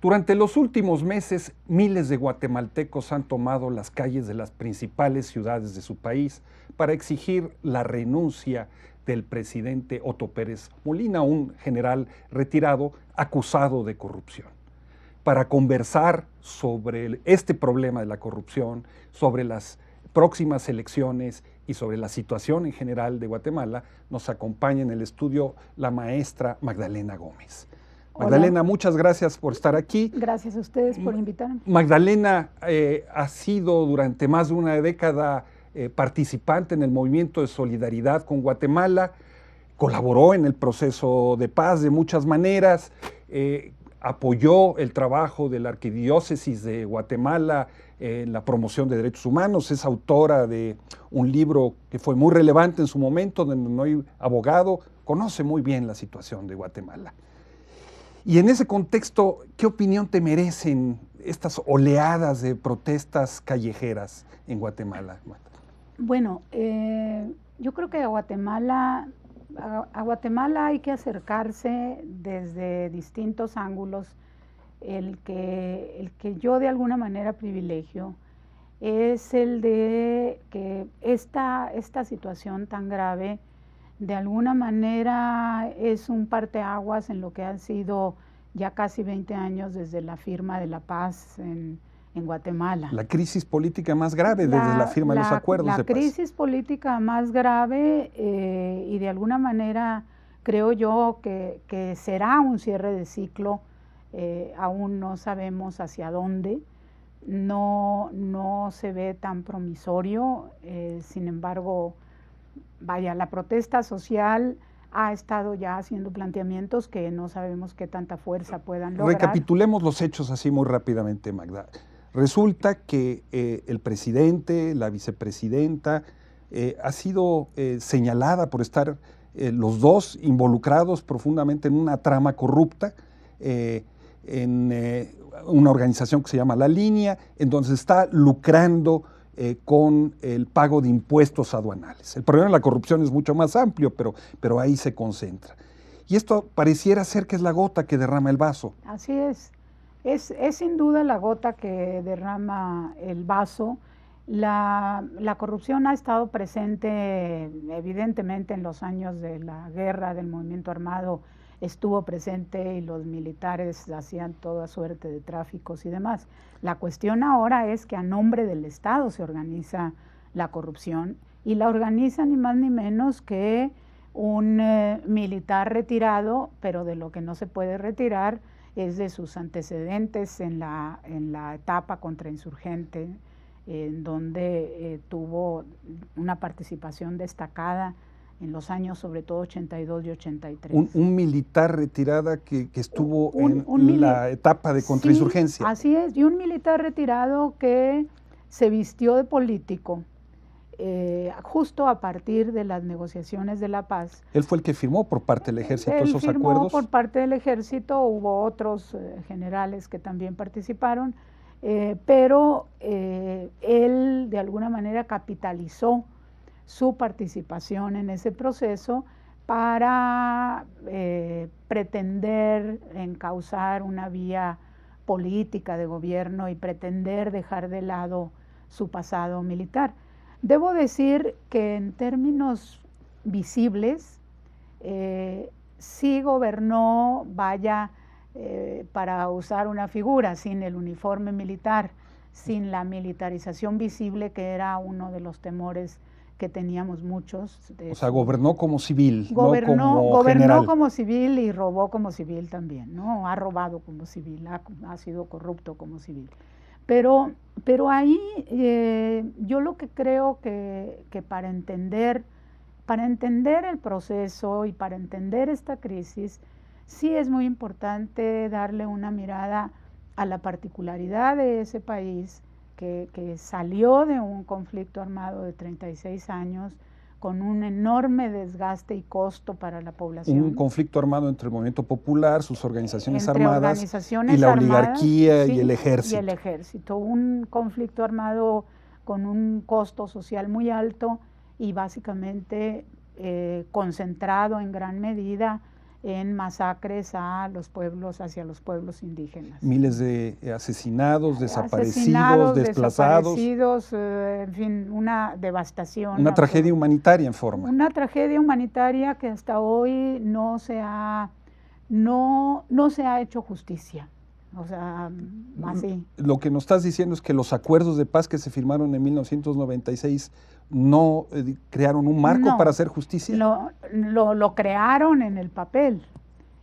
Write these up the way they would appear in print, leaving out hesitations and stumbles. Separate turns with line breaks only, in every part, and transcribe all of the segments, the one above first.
Durante los últimos meses, miles de guatemaltecos han tomado las calles de las principales ciudades de su país para exigir la renuncia del presidente Otto Pérez Molina, un general retirado acusado de corrupción. Para conversar sobre este problema de la corrupción, sobre las próximas elecciones y sobre la situación en general de Guatemala, nos acompaña en el estudio la maestra Magdalena Gómez. Magdalena, hola. Muchas gracias por estar aquí.
Gracias a ustedes por invitarme.
Magdalena ha sido durante más de una década participante en el movimiento de solidaridad con Guatemala, colaboró en el proceso de paz de muchas maneras, apoyó el trabajo de la Arquidiócesis de Guatemala en la promoción de derechos humanos, es autora de un libro que fue muy relevante en su momento, donde no hay abogado, conoce muy bien la situación de Guatemala. Y en ese contexto, ¿qué opinión te merecen estas oleadas de protestas callejeras en Guatemala?
Bueno, yo creo que a Guatemala hay que acercarse desde distintos ángulos. El que yo de alguna manera privilegio es el de que esta situación tan grave de alguna manera es un parteaguas en lo que han sido ya casi 20 años desde la firma de la paz en Guatemala.
La crisis política más grave desde la firma de los acuerdos de paz.
La crisis política más grave y de alguna manera creo yo que será un cierre de ciclo, aún no sabemos hacia dónde, no se ve tan promisorio, sin embargo, vaya, la protesta social ha estado ya haciendo planteamientos que no sabemos qué tanta fuerza puedan lograr.
Recapitulemos los hechos así muy rápidamente, Magda. Resulta que el presidente, la vicepresidenta, ha sido señalada por estar los dos involucrados profundamente en una trama corrupta, en una organización que se llama La Línea, en donde se está lucrando con el pago de impuestos aduanales. El problema de la corrupción es mucho más amplio, pero ahí se concentra. Y esto pareciera ser que es la gota que derrama el vaso.
Así es. Es sin duda la gota que derrama el vaso. La corrupción ha estado presente evidentemente en los años de la guerra, del movimiento armado, estuvo presente y los militares hacían toda suerte de tráficos y demás. La cuestión ahora es que a nombre del Estado se organiza la corrupción y la organiza ni más ni menos que un militar retirado, pero de lo que no se puede retirar es de sus antecedentes en la etapa contrainsurgente, en donde tuvo una participación destacada en los años sobre todo 82 y 83.
Un militar retirada que estuvo en la etapa de contrainsurgencia.
Sí, así es, y un militar retirado que se vistió de político justo a partir de las negociaciones de la paz.
Él fue el que firmó por parte del ejército esos acuerdos.
Él firmó por parte del ejército, hubo otros generales que también participaron, pero él de alguna manera capitalizó su participación en ese proceso para pretender encauzar una vía política de gobierno y pretender dejar de lado su pasado militar. Debo decir que en términos visibles sí gobernó, para usar una figura, sin el uniforme militar, sin la militarización visible, que era uno de los temores que teníamos muchos.
O sea, gobernó como civil,
gobernó
general.
Como civil y robó como civil también, ¿no? Ha robado como civil, ha sido corrupto como civil. Pero ahí yo lo que creo que para entender el proceso y para entender esta crisis, sí es muy importante darle una mirada a la particularidad de ese país que salió de un conflicto armado de 36 años con un enorme desgaste y costo para la población.
Un conflicto armado entre el movimiento popular, sus organizaciones armadas y la oligarquía y el ejército.
Y el ejército. Un conflicto armado con un costo social muy alto y básicamente concentrado en gran medida en masacres a los pueblos, hacia los pueblos indígenas.
Miles de asesinados, desaparecidos, desplazados.
En fin, una devastación.
Una tragedia humanitaria en forma.
Una tragedia humanitaria que hasta hoy no se ha hecho justicia. O sea, así.
Lo que nos estás diciendo es que los acuerdos de paz que se firmaron en 1996 no crearon un marco para hacer justicia.
Lo crearon en el papel,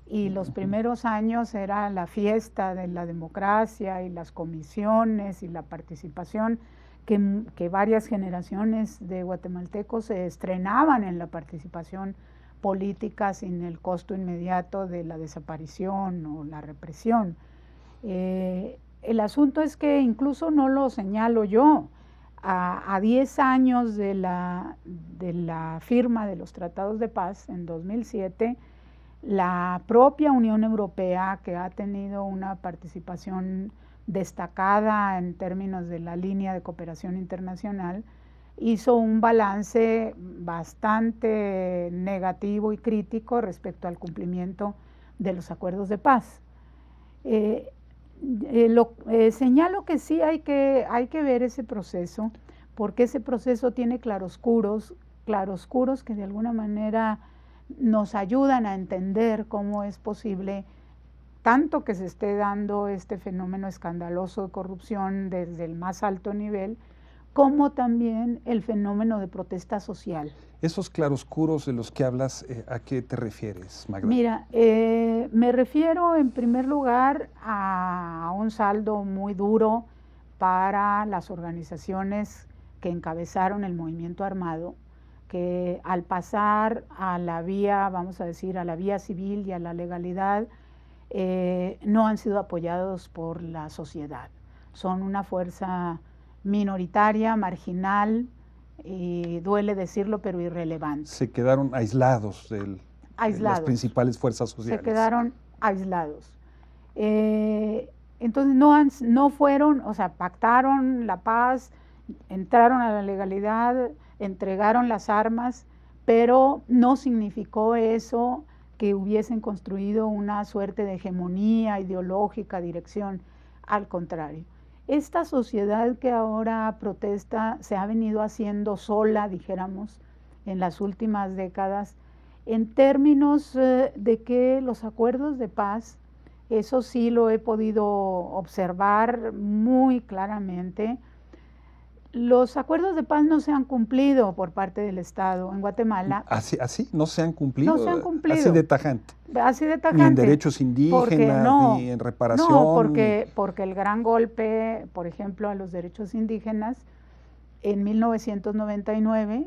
y los primeros años era la fiesta de la democracia y las comisiones y la participación, que varias generaciones de guatemaltecos se estrenaban en la participación política sin el costo inmediato de la desaparición o la represión. El asunto es que incluso no lo señalo yo. A 10 años de la firma de los tratados de paz en 2007, la propia Unión Europea, que ha tenido una participación destacada en términos de la línea de cooperación internacional, hizo un balance bastante negativo y crítico respecto al cumplimiento de los acuerdos de paz. Señalo que sí hay que ver ese proceso, porque ese proceso tiene claroscuros que de alguna manera nos ayudan a entender cómo es posible tanto que se esté dando este fenómeno escandaloso de corrupción desde el más alto nivel, como también el fenómeno de protesta social.
Esos claroscuros de los que hablas, ¿a qué te refieres, Magda?
Mira, me refiero en primer lugar a un saldo muy duro para las organizaciones que encabezaron el movimiento armado, que al pasar a la vía, vamos a decir, a la vía civil y a la legalidad, no han sido apoyados por la sociedad. Son una fuerza minoritaria, marginal, y duele decirlo, pero irrelevante.
Se quedaron aislados de las principales fuerzas sociales.
Se quedaron aislados. Entonces no fueron, o sea, pactaron la paz, entraron a la legalidad, entregaron las armas, pero no significó eso que hubiesen construido una suerte de hegemonía ideológica, dirección. Al contrario. Esta sociedad que ahora protesta se ha venido haciendo sola, dijéramos, en las últimas décadas, en términos de que los acuerdos de paz, eso sí lo he podido observar muy claramente, los acuerdos de paz no se han cumplido por parte del Estado en Guatemala.
¿Así? ¿No se han cumplido?
No se han cumplido.
Así de tajante.
Así de tajante.
Ni en derechos indígenas, ni en reparación.
No, porque el gran golpe, por ejemplo, a los derechos indígenas, en 1999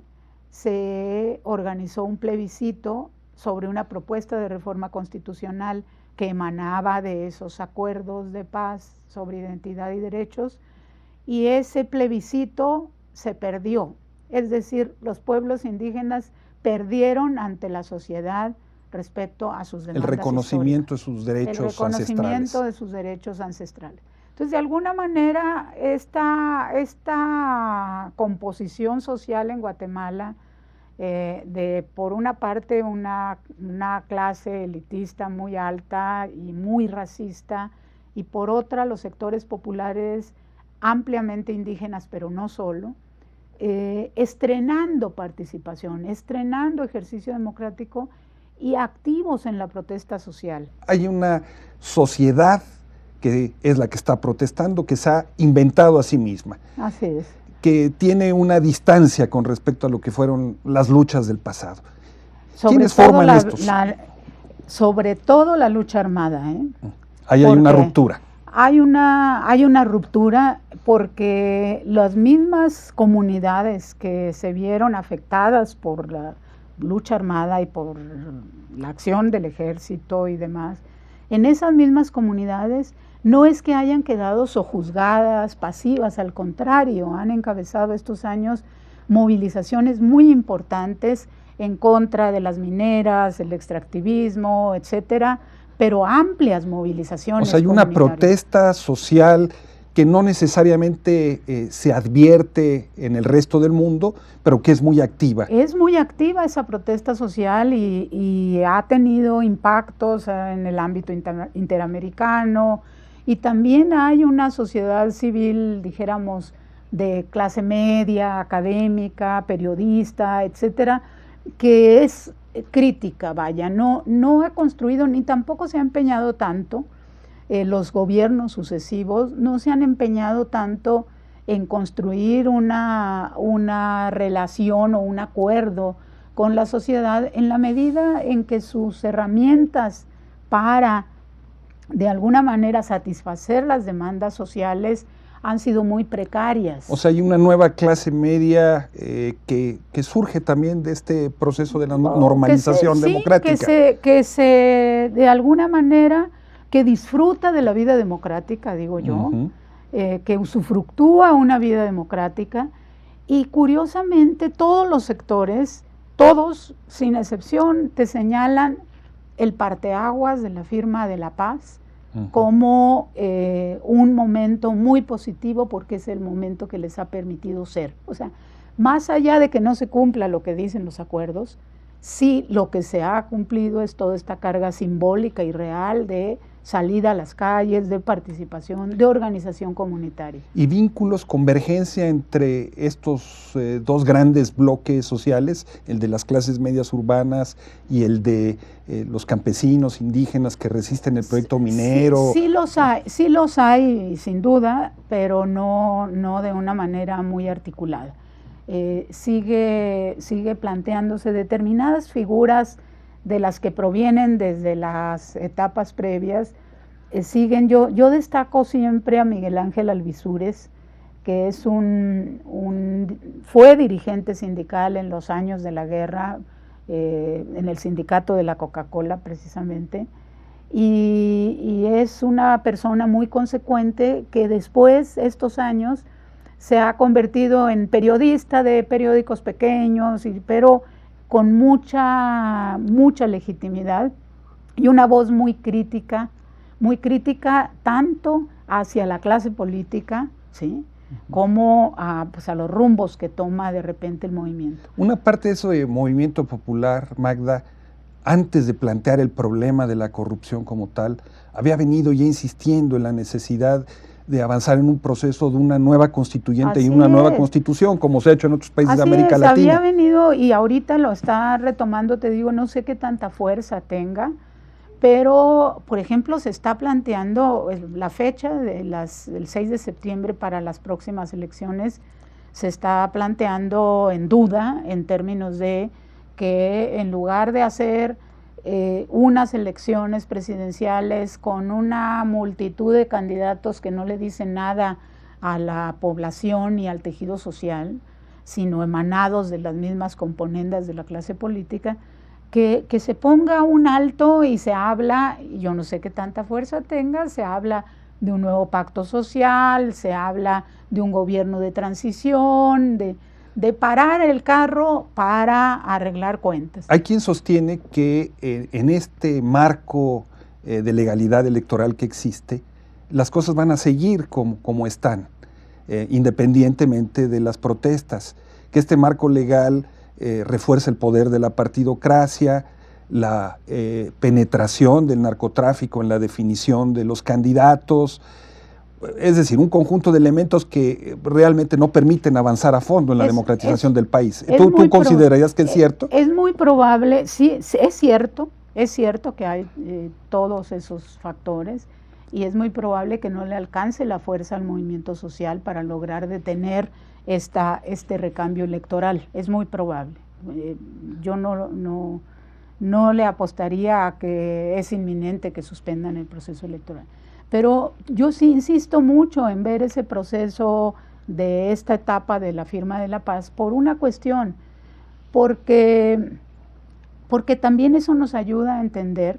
se organizó un plebiscito sobre una propuesta de reforma constitucional que emanaba de esos acuerdos de paz sobre identidad y derechos, y ese plebiscito se perdió. Es decir, los pueblos indígenas perdieron ante la sociedad respecto a sus demandas
el reconocimiento
históricas.
De sus derechos ancestrales.
El reconocimiento de sus derechos ancestrales. Entonces, de alguna manera, esta composición social en Guatemala, por una parte una clase elitista muy alta y muy racista, y por otra los sectores populares ampliamente indígenas, pero no solo, estrenando participación, estrenando ejercicio democrático y activos en la protesta social.
Hay una sociedad que es la que está protestando, que se ha inventado a sí misma.
Así es.
Que tiene una distancia con respecto a lo que fueron las luchas del pasado. ¿Quiénes forman estos?
Sobre todo la lucha armada.
Ahí hay una ruptura.
Hay una ruptura porque las mismas comunidades que se vieron afectadas por la lucha armada y por la acción del ejército y demás, en esas mismas comunidades no es que hayan quedado sojuzgadas, pasivas, al contrario, han encabezado estos años movilizaciones muy importantes en contra de las mineras, el extractivismo, etcétera, pero amplias movilizaciones.
O sea, hay una protesta social que no necesariamente se advierte en el resto del mundo, pero que es muy activa.
Es muy activa esa protesta social y ha tenido impactos en el ámbito interamericano, y también hay una sociedad civil, dijéramos, de clase media, académica, periodista, etcétera, que es crítica, vaya, no ha construido ni tampoco se ha empeñado tanto. Los gobiernos sucesivos no se han empeñado tanto en construir una relación o un acuerdo con la sociedad, en la medida en que sus herramientas para de alguna manera satisfacer las demandas sociales han sido muy precarias.
O sea, hay una nueva clase media que surge también de este proceso de la normalización democrática.
Que se de alguna manera que disfruta de la vida democrática, digo yo, que usufructúa una vida democrática, y curiosamente todos los sectores, todos sin excepción, te señalan el parteaguas de la firma de la paz como un momento muy positivo, porque es el momento que les ha permitido ser. O sea, más allá de que no se cumpla lo que dicen los acuerdos, sí lo que se ha cumplido es toda esta carga simbólica y real de salida a las calles, de participación, de organización comunitaria.
Y vínculos, convergencia entre estos dos grandes bloques sociales, el de las clases medias urbanas y el de los campesinos, indígenas que resisten el proyecto minero.
Sí los hay sin duda, pero no de una manera muy articulada. Sigue planteándose determinadas figuras de las que provienen desde las etapas previas, yo destaco siempre a Miguel Ángel Alvisures, que es fue dirigente sindical en los años de la guerra, en el sindicato de la Coca-Cola precisamente, y es una persona muy consecuente que después, estos años, se ha convertido en periodista de periódicos pequeños, pero con mucha legitimidad y una voz muy crítica tanto hacia la clase política, ¿sí?, como a los rumbos que toma de repente el movimiento.
Una parte de eso de movimiento popular, Magda, antes de plantear el problema de la corrupción como tal, había venido ya insistiendo en la necesidad de avanzar en un proceso de una nueva constituyente y una nueva constitución, como se ha hecho en otros países de América Latina.
Había venido y ahorita lo está retomando, te digo, no sé qué tanta fuerza tenga, pero, por ejemplo, se está planteando la fecha del 6 de septiembre para las próximas elecciones, se está planteando en duda en términos de que en lugar de hacer unas elecciones presidenciales con una multitud de candidatos que no le dicen nada a la población y al tejido social, sino emanados de las mismas componendas de la clase política, que se ponga un alto y se habla, yo no sé qué tanta fuerza tenga, se habla de un nuevo pacto social, se habla de un gobierno de transición, de parar el carro para arreglar cuentas.
Hay quien sostiene que en este marco de legalidad electoral que existe, las cosas van a seguir como están, independientemente de las protestas, que este marco legal refuerza el poder de la partidocracia, la penetración del narcotráfico en la definición de los candidatos, es decir, un conjunto de elementos que realmente no permiten avanzar a fondo en la democratización del país. ¿Tú considerarías que es cierto?
Es muy probable, sí, es cierto que hay todos esos factores, y es muy probable que no le alcance la fuerza al movimiento social para lograr detener este recambio electoral. Es muy probable. Yo no le apostaría a que es inminente que suspendan el proceso electoral. Pero yo sí insisto mucho en ver ese proceso de esta etapa de la firma de la paz por una cuestión, porque también eso nos ayuda a entender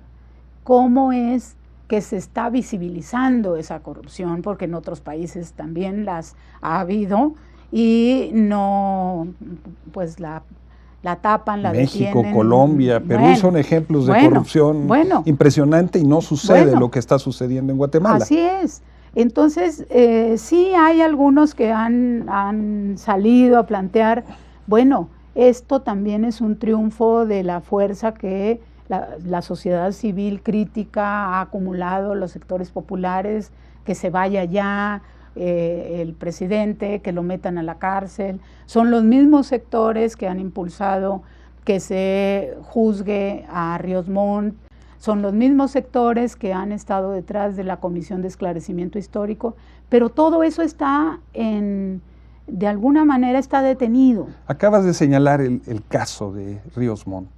cómo es que se está visibilizando esa corrupción, porque en otros países también las ha habido y no, pues la tapan, la detienen.
México, Colombia, Perú son ejemplos de corrupción impresionante, y no sucede lo que está sucediendo en Guatemala.
Así es. Entonces, sí hay algunos que han salido a plantear, bueno, esto también es un triunfo de la fuerza que la sociedad civil crítica ha acumulado, los sectores populares, que se vaya ya el presidente, que lo metan a la cárcel. Son los mismos sectores que han impulsado que se juzgue a Ríos Montt, son los mismos sectores que han estado detrás de la Comisión de Esclarecimiento Histórico, pero todo eso está de alguna manera está detenido.
Acabas de señalar el caso de Ríos Montt.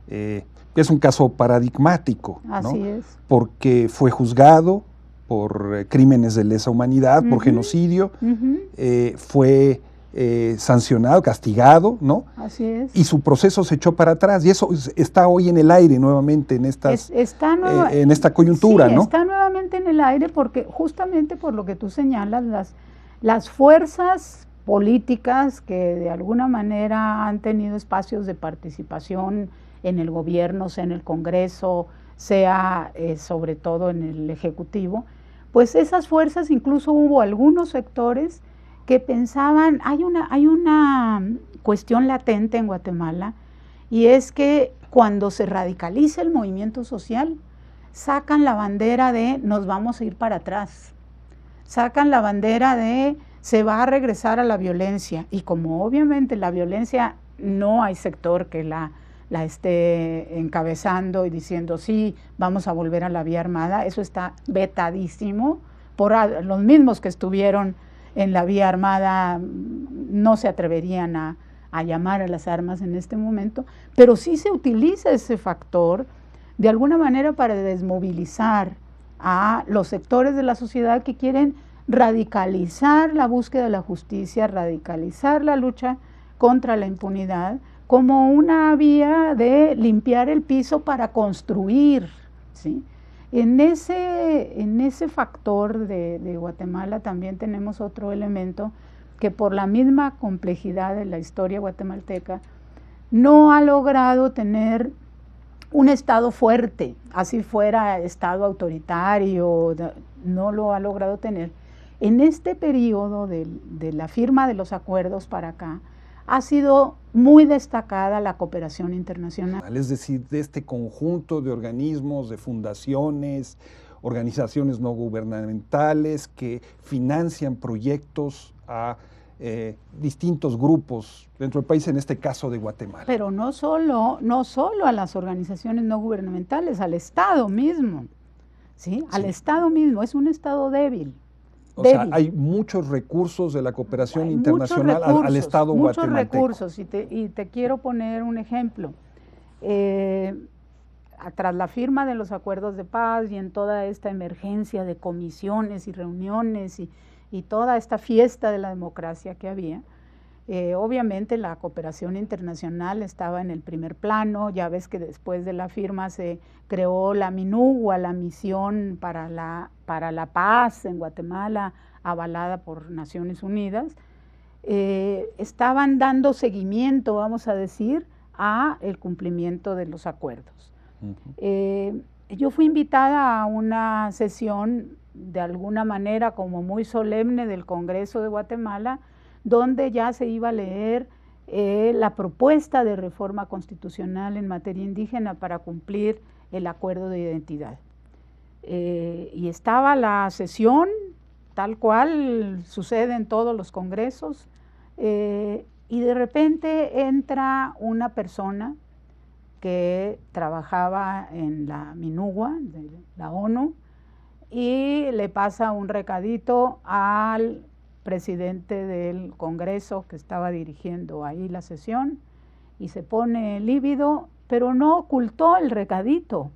Es un caso paradigmático, ¿no?
Así es.
Porque fue juzgado por crímenes de lesa humanidad, por genocidio, fue sancionado, castigado, ¿no?
Así es.
Y su proceso se echó para atrás, y eso está hoy en el aire nuevamente en en esta coyuntura,
sí,
¿no?
Está nuevamente en el aire porque justamente por lo que tú señalas, las fuerzas políticas que de alguna manera han tenido espacios de participación en el gobierno, sea en el Congreso, sea sobre todo en el Ejecutivo, pues esas fuerzas, incluso hubo algunos sectores que pensaban, hay una cuestión latente en Guatemala, y es que cuando se radicaliza el movimiento social, sacan la bandera de nos vamos a ir para atrás, sacan la bandera de se va a regresar a la violencia, y como obviamente la violencia no hay sector que la esté encabezando y diciendo sí, vamos a volver a la vía armada, eso está vetadísimo por los mismos que estuvieron en la vía armada, no se atreverían a llamar a las armas en este momento, pero sí se utiliza ese factor de alguna manera para desmovilizar a los sectores de la sociedad que quieren radicalizar la búsqueda de la justicia, radicalizar la lucha contra la impunidad, como una vía de limpiar el piso para construir, ¿sí? En ese factor de Guatemala también tenemos otro elemento que por la misma complejidad de la historia guatemalteca no ha logrado tener un Estado fuerte, así fuera Estado autoritario, no lo ha logrado tener. En este periodo de la firma de los acuerdos para acá, ha sido muy destacada la cooperación internacional.
Es decir, de este conjunto de organismos, de fundaciones, organizaciones no gubernamentales que financian proyectos a distintos grupos dentro del país, en este caso de Guatemala.
Pero no solo a las organizaciones no gubernamentales, al Estado mismo, ¿sí? Al Estado mismo, es un Estado débil.
O sea, hay muchos recursos de la cooperación internacional al Estado guatemalteco.
Muchos recursos, y te quiero poner un ejemplo. Tras la firma de los acuerdos de paz y en toda esta emergencia de comisiones y reuniones y toda esta fiesta de la democracia que había, obviamente la cooperación internacional estaba en el primer plano. Ya ves que después de la firma se creó la MINUGUA, la Misión para la Paz en Guatemala, avalada por Naciones Unidas. Estaban dando seguimiento, vamos a decir, a el cumplimiento de los acuerdos. Yo fui invitada a una sesión de alguna manera como muy solemne del Congreso de Guatemala, donde ya se iba a leer la propuesta de reforma constitucional en materia indígena para cumplir el acuerdo de identidad. Y estaba la sesión, tal cual sucede en todos los congresos, y de repente entra una persona que trabajaba en la MINUGUA, de la ONU, y le pasa un recadito al presidente del Congreso que estaba dirigiendo ahí la sesión, y se pone lívido, pero no ocultó el recadito.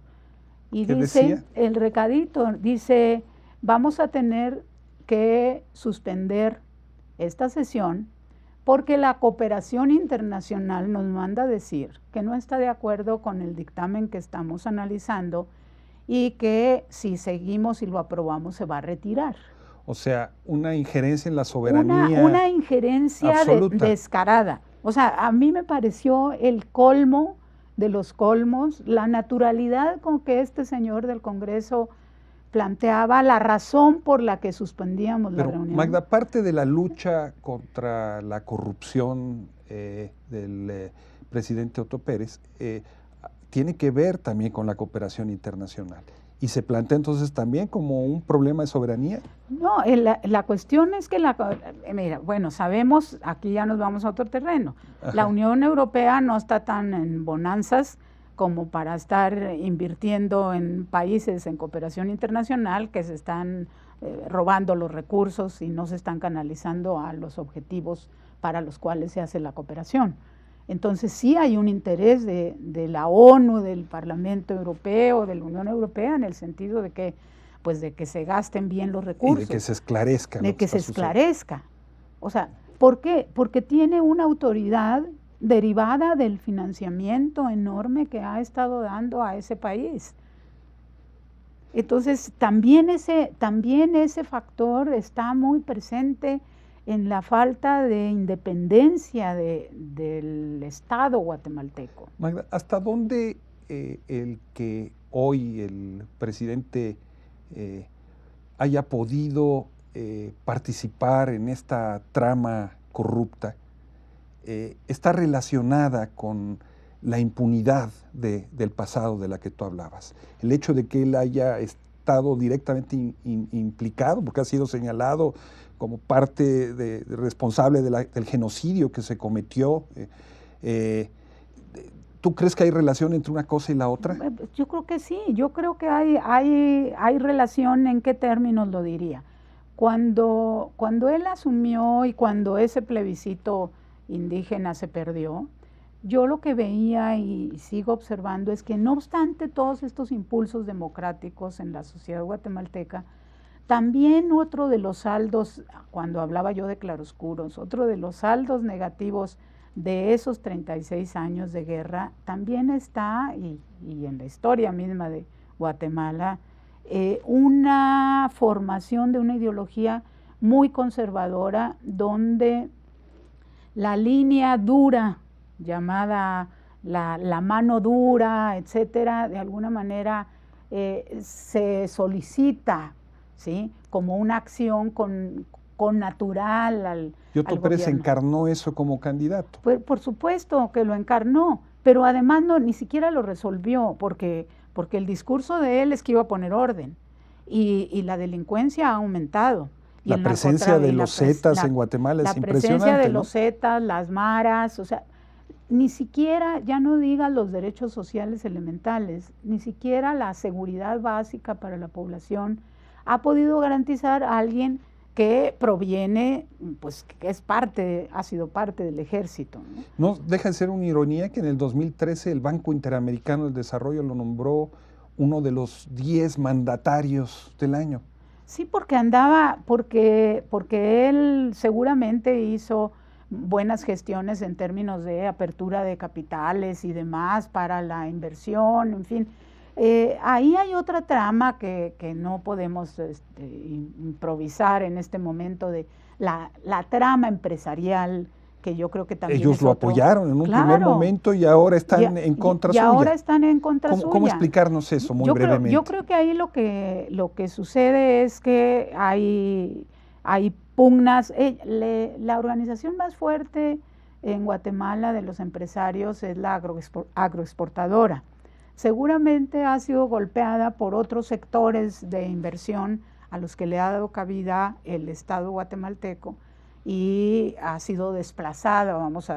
Y dice, el recadito dice, vamos a tener que suspender esta sesión porque la cooperación internacional nos manda a decir que no está de acuerdo con el dictamen que estamos analizando y que si seguimos y lo aprobamos se va a retirar.
O sea, una injerencia en la soberanía.
Una injerencia descarada. O sea, a mí me pareció el colmo de los colmos, la naturalidad con que este señor del Congreso planteaba la razón por la que suspendíamos la reunión.
Magda, parte de la lucha contra la corrupción del presidente Otto Pérez tiene que ver también con la cooperación internacional. ¿Y se plantea entonces también como un problema de soberanía?
No, la cuestión es que, mira, bueno, sabemos, aquí ya nos vamos a otro terreno. Ajá. La Unión Europea no está tan en bonanzas como para estar invirtiendo en países en cooperación internacional que se están robando los recursos y no se están canalizando a los objetivos para los cuales se hace la cooperación. Entonces sí hay un interés de la ONU, del Parlamento Europeo, de la Unión Europea, en el sentido de que, pues, de que se gasten bien los recursos.
Y de que se esclarezca.
De que se esclarezca. O sea, ¿por qué? Porque tiene una autoridad derivada del financiamiento enorme que ha estado dando a ese país. Entonces, también ese factor está muy presente en la falta de independencia del Estado guatemalteco.
Magda, ¿hasta dónde el que hoy el presidente haya podido participar en esta trama corrupta está relacionada con la impunidad del pasado de la que tú hablabas? El hecho de que él haya estado directamente implicado, porque ha sido señalado como parte responsable del genocidio que se cometió. ¿Tú crees que hay relación entre una cosa y la otra?
Yo creo que sí, yo creo que hay relación. ¿En qué términos lo diría? Cuando él asumió y cuando ese plebiscito indígena se perdió, yo lo que veía y sigo observando es que no obstante todos estos impulsos democráticos en la sociedad guatemalteca, también otro de los saldos, cuando hablaba yo de claroscuros, otro de los saldos negativos de esos 36 años de guerra, también está, y en la historia misma de Guatemala, una formación de una ideología muy conservadora, donde la línea dura, llamada la mano dura, etcétera, de alguna manera se solicita, ¿sí?, como una acción con natural al
Otto Pérez encarnó eso como candidato.
Pues, por supuesto que lo encarnó, pero además ni siquiera lo resolvió, porque el discurso de él es que iba a poner orden, y la delincuencia ha aumentado.
La presencia de los Zetas en Guatemala es impresionante,
la presencia de
¿no?
los Zetas, las maras, o sea, ni siquiera, ya no diga los derechos sociales elementales, ni siquiera la seguridad básica para la población ha podido garantizar a alguien que proviene, pues que ha sido parte del ejército, ¿no?
No deja de ser una ironía que en el 2013 el Banco Interamericano del Desarrollo lo nombró uno de los 10 mandatarios del año.
Sí, porque él seguramente hizo buenas gestiones en términos de apertura de capitales y demás para la inversión, en fin. Ahí hay otra trama que no podemos improvisar en este momento, de la trama empresarial, que yo creo que también
ellos lo apoyaron en un primer momento y ahora están en contra suya.
Y ahora están en contra suya.
¿Cómo explicarnos eso muy brevemente?
Yo creo que ahí lo que sucede es que hay pugnas. La organización más fuerte en Guatemala de los empresarios es la agroexportadora. Seguramente ha sido golpeada por otros sectores de inversión a los que le ha dado cabida el Estado guatemalteco, y ha sido desplazada, vamos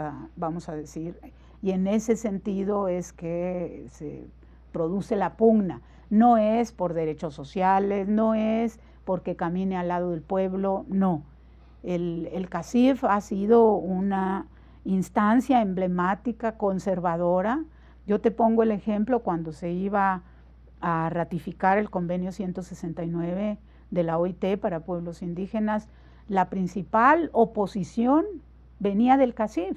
a decir, y en ese sentido es que se produce la pugna. No es por derechos sociales, no es porque camine al lado del pueblo, no. El CACIF ha sido una instancia emblemática, conservadora. Yo te pongo el ejemplo cuando se iba a ratificar el convenio 169 de la OIT para pueblos indígenas. La principal oposición venía del CACIF.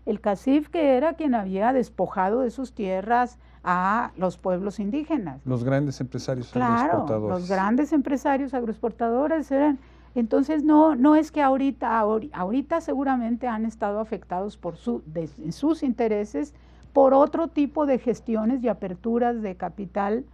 El CACIF, que era quien había despojado de sus tierras a los pueblos indígenas.
Los grandes empresarios agroexportadores.
Claro, los grandes empresarios agroexportadores eran. Entonces no es que ahorita seguramente han estado afectados en sus intereses por otro tipo de gestiones y aperturas de capital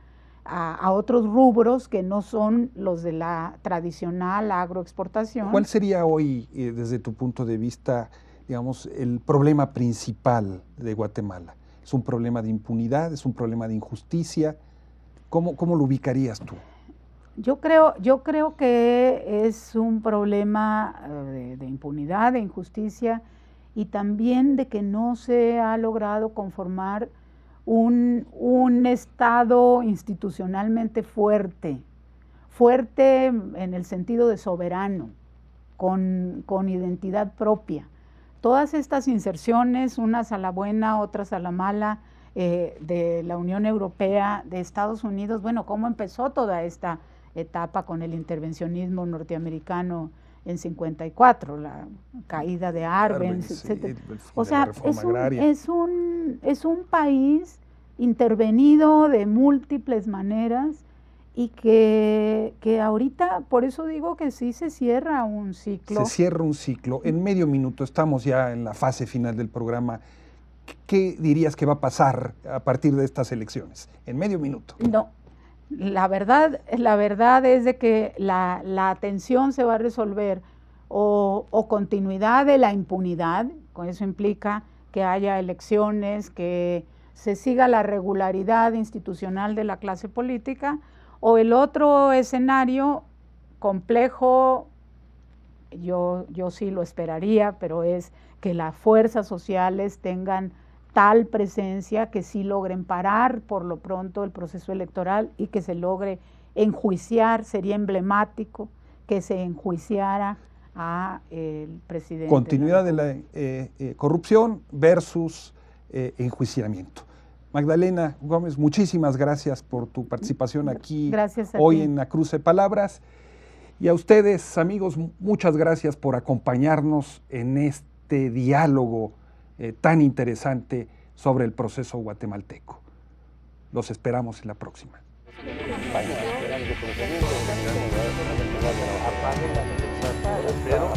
a otros rubros que no son los de la tradicional agroexportación.
¿Cuál sería hoy, desde tu punto de vista, digamos, el problema principal de Guatemala? ¿Es un problema de impunidad? ¿Es un problema de injusticia? ¿Cómo lo ubicarías tú?
Yo creo que es un problema de impunidad, de injusticia, y también de que no se ha logrado conformar un Estado institucionalmente fuerte en el sentido de soberano, con identidad propia. Todas estas inserciones, unas a la buena, otras a la mala, de la Unión Europea, de Estados Unidos, bueno, ¿cómo empezó toda esta etapa con el intervencionismo norteamericano en 54, la caída de Arbenz, etc.? O sea, es un país intervenido de múltiples maneras y que ahorita, por eso digo que sí se cierra un ciclo.
Se cierra un ciclo. En medio minuto, estamos ya en la fase final del programa. ¿Qué dirías que va a pasar a partir de estas elecciones? En medio minuto.
No, la verdad es de que la tensión se va a resolver o continuidad de la impunidad, con eso implica que haya elecciones, que se siga la regularidad institucional de la clase política, o el otro escenario complejo, yo sí lo esperaría, pero es que las fuerzas sociales tengan tal presencia que sí logren parar por lo pronto el proceso electoral y que se logre enjuiciar. Sería emblemático que se enjuiciara a el presidente.
Continuidad de la corrupción versus enjuiciamiento. Magdalena Gómez, muchísimas gracias por tu participación aquí hoy en A Cruce Palabras. Y a ustedes, amigos, muchas gracias por acompañarnos en este diálogo tan interesante sobre el proceso guatemalteco. Los esperamos en la próxima. Pero,